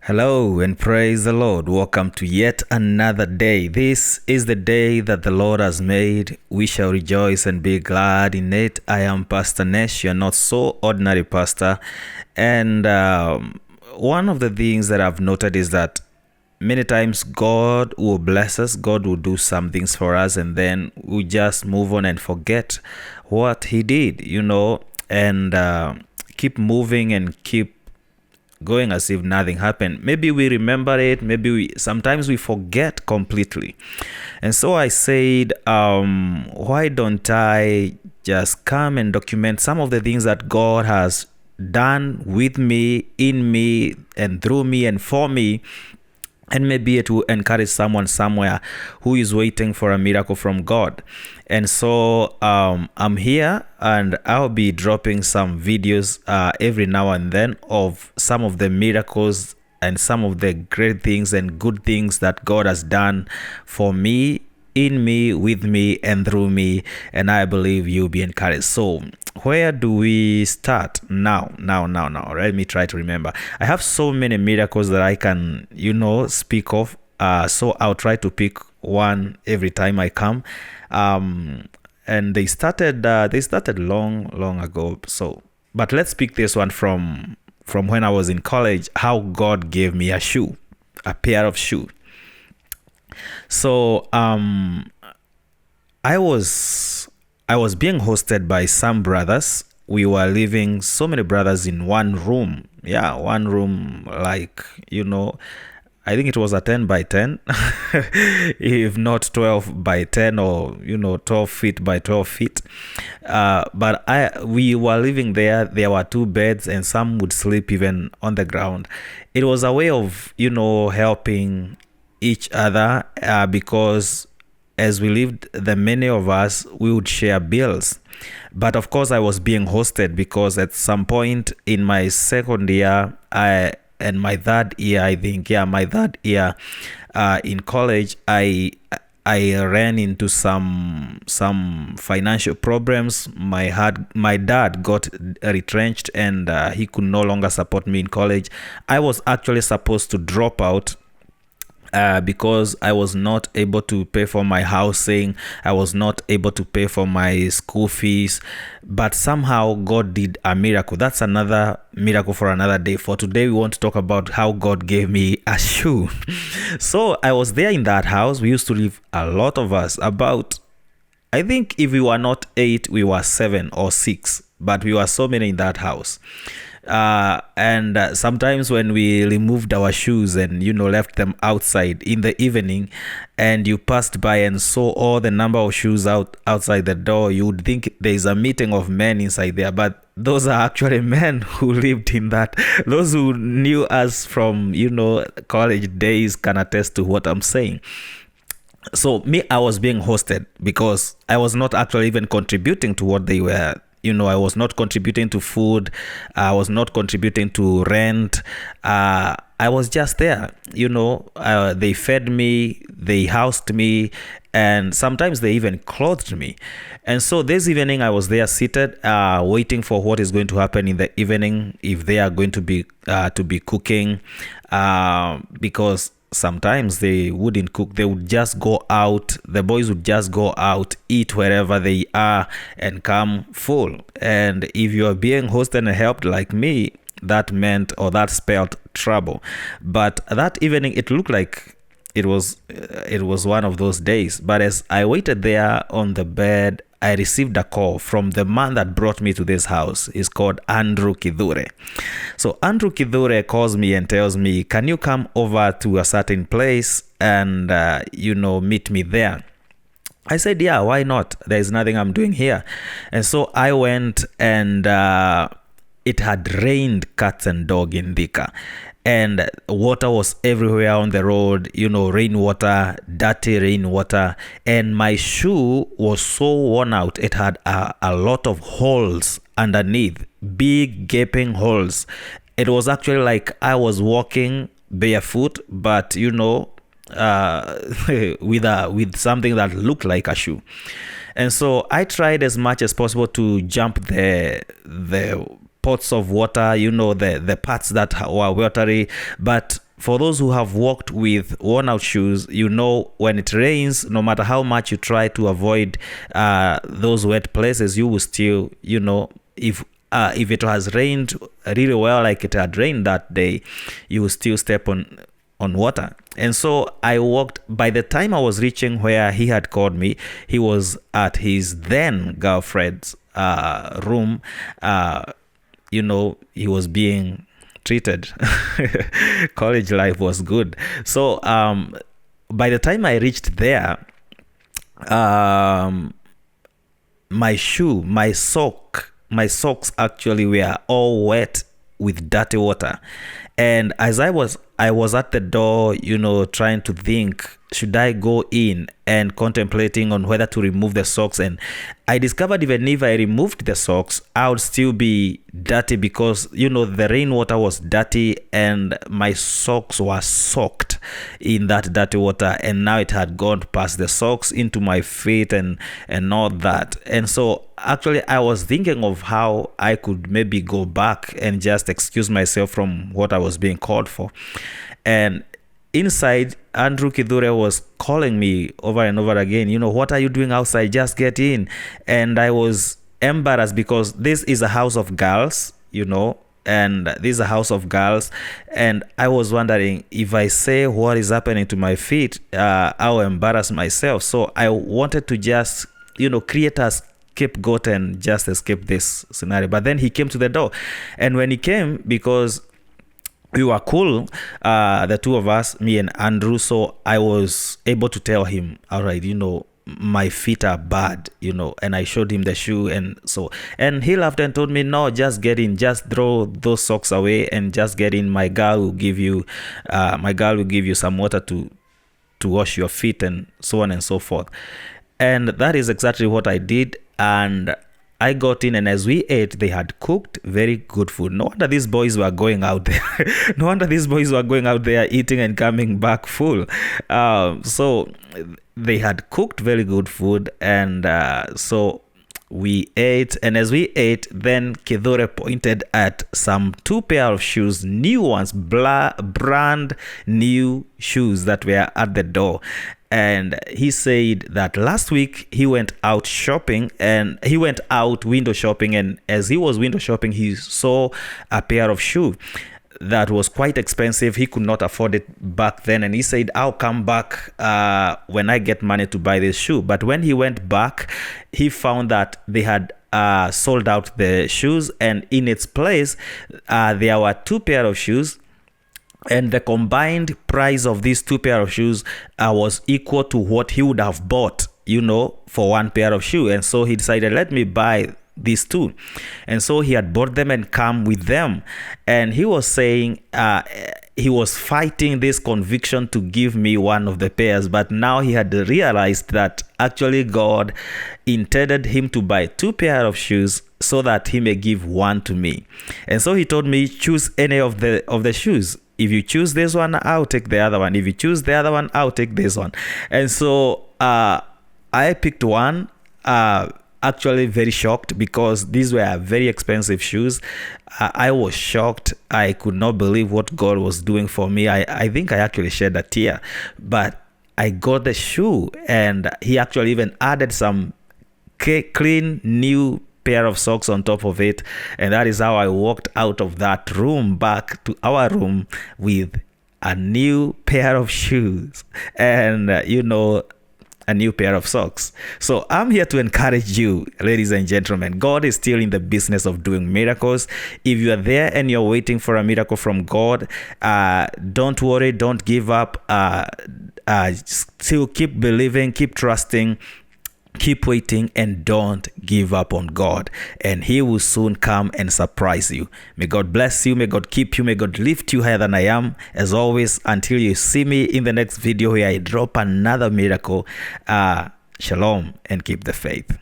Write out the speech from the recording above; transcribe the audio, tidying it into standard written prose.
Hello and praise the Lord. Welcome to yet another day. This is the day that the Lord has made. We shall rejoice and be glad in it. I am Pastor Nesh, your not so ordinary pastor. And one of the things that I've noted is that many times God will bless us, God will do some things for us, and then we just move on and forget what He did, and keep moving and keep going as if nothing happened. Maybe we remember it, sometimes we forget completely. And so I said, why don't I just come and document some of the things that God has done with me, in me, and through me, and for me. And maybe it will encourage someone somewhere who is waiting for a miracle from God. And so I'm here, and I'll be dropping some videos every now and then of some of the miracles and some of the great things and good things that God has done for me, in me, with me, and through me. And I believe you'll be encouraged. So where do we start now? Let me try to remember. I have so many miracles that I can, speak of. So I'll try to pick one every time I come. And they started long ago. So, but let's pick this one from when I was in college. How God gave me a pair of shoes. So I was being hosted by some brothers. We were living, so many brothers, in one room. Yeah, one room, I think it was a 10 by 10, if not 12 by 10, or 12 feet by 12 feet. But we were living there. There were two beds, and some would sleep even on the ground. It was a way of helping each other, because as we lived, the many of us, we would share bills. But of course I was being hosted, because at some point in my second year my third year in college, I ran into some financial problems. My dad got retrenched, and he could no longer support me in college. I was actually supposed to drop out because I was not able to pay for my housing. I was not able to pay for my school fees. But somehow God did a miracle. That's another miracle for another day. For today, we want to talk about how God gave me a shoe. So I was there in that house. We used to live, a lot of us, about, I think if we were not 8, we were 7 or 6. But we were so many in that house. And sometimes when we removed our shoes and left them outside in the evening, and you passed by and saw all the number of shoes outside the door, you would think there's a meeting of men inside there, but those are actually men who lived in that. Those who knew us from college days can attest to what I'm saying. So I was being hosted because I was not actually even contributing to what they were. I was not contributing to food. I was not contributing to rent. I was just there. They fed me, they housed me, and sometimes they even clothed me. And so this evening I was there seated, waiting for what is going to happen in the evening, if they are going to be cooking, because sometimes they wouldn't cook. They would just go out. The boys would just go out, eat wherever they are, and come full. And if you are being hosted and helped like me, that meant, or that spelled, trouble. But that evening, it looked like it was one of those days. But as I waited there on the bed, I received a call from the man that brought me to this house. He's called Andrew Kidhure. So Andrew Kidhure calls me and tells me, can you come over to a certain place and, meet me there? I said, yeah, why not? There's nothing I'm doing here. And so I went, and it had rained cats and dog in Thika. And water was everywhere on the road, rainwater, dirty rainwater. And my shoe was so worn out. It had a lot of holes underneath, big gaping holes. It was actually like I was walking barefoot, but, with something that looked like a shoe. And so I tried as much as possible to jump the pots of water, the parts that were watery. But for those who have walked with worn out shoes, you know, when it rains, no matter how much you try to avoid those wet places, you will still, you know, if it has rained really well, like it had rained that day, you will still step on water. And so I walked. By the time I was reaching where he had called me, he was at his then girlfriend's room. You know, he was being treated. College life was good. So by the time I reached there, my socks actually were all wet with dirty water. And as I was at the door, you know, trying to think, should I go in, and contemplating on whether to remove the socks. And I discovered even if I removed the socks, I would still be dirty, because, you know, the rainwater was dirty and my socks were soaked in that dirty water, and now it had gone past the socks into my feet and all that. And so actually I was thinking of how I could maybe go back and just excuse myself from what I was being called for. And inside, Andrew Kidhure was calling me over and over again, you know, what are you doing outside? Just get in. And I was embarrassed, because this is a house of girls, you know, and this is a house of girls. And I was wondering, if I say what is happening to my feet, I'll embarrass myself. So I wanted to just, you know, create a scapegoat and just escape this scenario. But then he came to the door. And when he came, because we were cool, the two of us, me and Andrew, so I was able to tell him, all right, you know, my feet are bad, you know, and I showed him the shoe. And he laughed and told me, no, just get in, just throw those socks away and just get in. My girl will give you some water to wash your feet, and so on and so forth. And that is exactly what I did. And I got in, and as we ate, they had cooked very good food. No wonder these boys were going out there. No wonder these boys were going out there eating and coming back full. So they had cooked very good food, and so we ate. And as we ate, then Kidhure pointed at some 2 pair of shoes, new ones, brand new shoes that were at the door. And he said that last week he went out shopping, and he went out window shopping. And as he was window shopping, he saw a pair of shoes that was quite expensive. He could not afford it back then. And he said, I'll come back when I get money to buy this shoe. But when he went back, he found that they had sold out the shoes. And in its place, there were 2 pair of shoes. And the combined price of these 2 pair of shoes was equal to what he would have bought, you know, for 1 pair of shoe. And so he decided, let me buy these 2. And so he had bought them and come with them. And he was saying he was fighting this conviction to give me one of the pairs. But now he had realized that actually God intended him to buy 2 pair of shoes so that he may give one to me. And so he told me, choose any of the shoes. If you choose this one, I'll take the other one. If you choose the other one, I'll take this one. And so I picked one, actually very shocked, because these were very expensive shoes. I was shocked. I could not believe what God was doing for me. I think I actually shed a tear. But I got the shoe, and he actually even added some clean new pair of socks on top of it. And that is how I walked out of that room back to our room with a new pair of shoes and you know, a new pair of socks. So I'm here to encourage you, ladies and gentlemen. God is still in the business of doing miracles. If you are there and you're waiting for a miracle from God, don't worry, don't give up. Still keep believing, keep trusting, keep waiting, and don't give up on God, and He will soon come and surprise you. May God bless you. May God keep you. May God lift you higher than I am. As always, until you see me in the next video where I drop another miracle, shalom, and keep the faith.